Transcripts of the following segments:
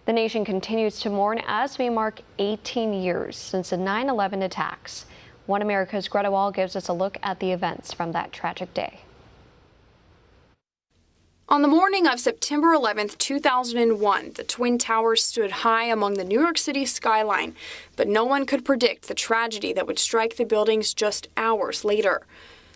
The nation continues to mourn as we mark 18 years since the 9/11 attacks. One America's Greta gives us a look at the events from that tragic day. On the morning of September 11, 2001, the Twin Towers stood high among the New York City skyline, but no one could predict the tragedy that would strike the buildings just hours later.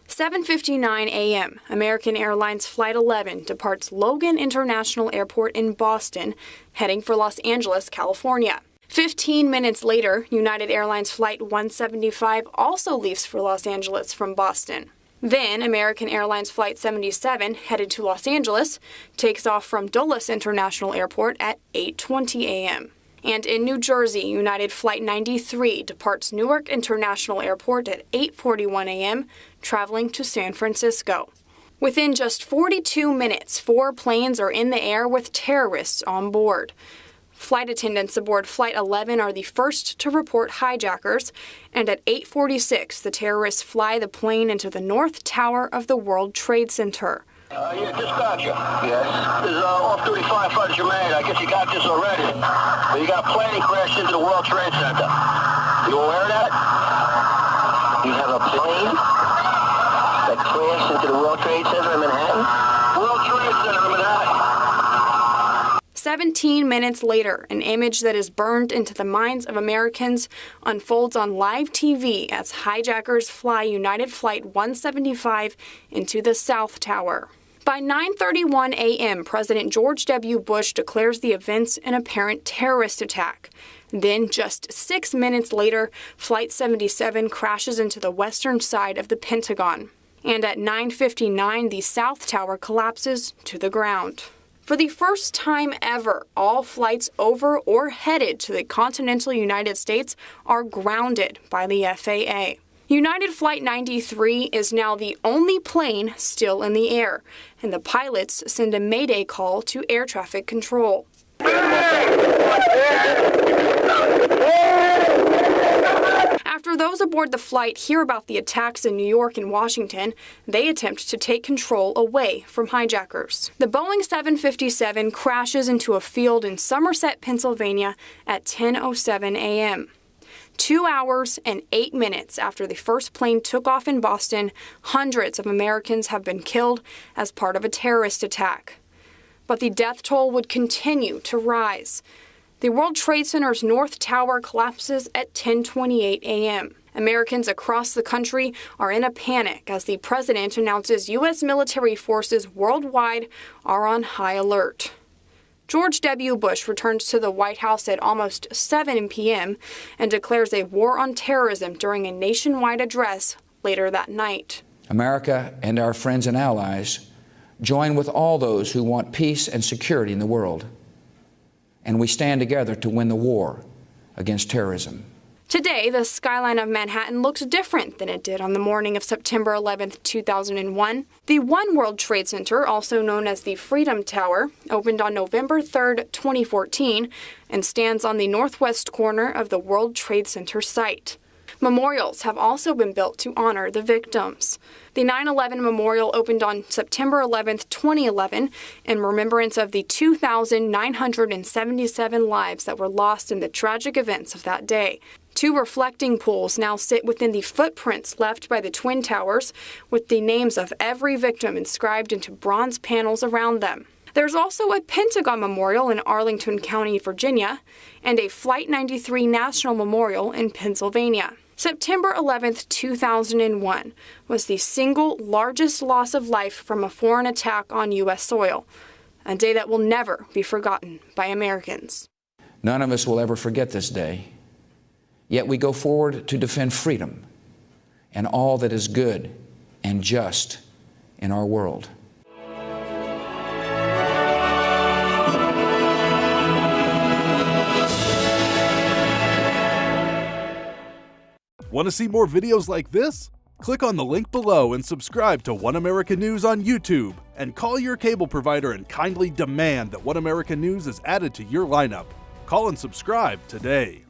7:59 a.m., American Airlines Flight 11 departs Logan International Airport in Boston, heading for Los Angeles, California. 15 minutes later, United Airlines Flight 175 also leaves for Los Angeles from Boston. Then, American Airlines Flight 77, headed to Los Angeles, takes off from Dulles International Airport at 8:20 a.m. And in New Jersey, United Flight 93 departs Newark International Airport at 8:41 a.m., traveling to San Francisco. Within just 42 minutes, 4 planes are in the air with terrorists on board. Flight attendants aboard Flight 11 are the first to report hijackers, and at 8:46, the terrorists fly the plane into the North Tower of the World Trade Center. Yeah, dispatcher. Yes. This is off-duty firefighter Jermaine. I guess you got this already. But you got a plane crashed into the World Trade Center. You aware of that? You have a plane that crashed into the World Trade Center in Manhattan? World Trade Center in Manhattan. 17 minutes later, an image that is burned into the minds of Americans unfolds on live TV as hijackers fly United Flight 175 into the South Tower. By 9:31 a.m., President George W. Bush declares the events an apparent terrorist attack. Then, just 6 minutes later, Flight 77 crashes into the western side of the Pentagon. And at 9:59, the South Tower collapses to the ground. For the first time ever, all flights over or headed to the continental United States are grounded by the FAA. United Flight 93 is now the only plane still in the air, and the pilots send a mayday call to air traffic control. After those aboard the flight hear about the attacks in New York and Washington, they attempt to take control away from hijackers. The Boeing 757 crashes into a field in Somerset, Pennsylvania at 10:07 a.m. 2 hours and 8 minutes after the first plane took off in Boston, hundreds of Americans have been killed as part of a terrorist attack. But the death toll would continue to rise. The World Trade Center's North Tower collapses at 10:28 a.m. Americans across the country are in a panic as the president announces U.S. military forces worldwide are on high alert. George W. Bush returns to the White House at almost 7 p.m. and declares a war on terrorism during a nationwide address later that night. America and our friends and allies join with all those who want peace and security in the world, and we stand together to win the war against terrorism. Today, the skyline of Manhattan looks different than it did on the morning of September 11, 2001. The One World Trade Center, also known as the Freedom Tower, opened on November 3, 2014, and stands on the northwest corner of the World Trade Center site. Memorials have also been built to honor the victims. The 9/11 memorial opened on September 11, 2011, in remembrance of the 2,977 lives that were lost in the tragic events of that day. 2 reflecting pools now sit within the footprints left by the Twin Towers, with the names of every victim inscribed into bronze panels around them. There's also a Pentagon Memorial in Arlington County, Virginia, and a Flight 93 National Memorial in Pennsylvania. September 11, 2001 was the single largest loss of life from a foreign attack on U.S. soil, a day that will never be forgotten by Americans. None of us will ever forget this day, yet we go forward to defend freedom and all that is good and just in our world. Want to see more videos like this? Click on the link below and subscribe to One America News on YouTube, and call your cable provider and kindly demand that One America News is added to your lineup. Call and subscribe today.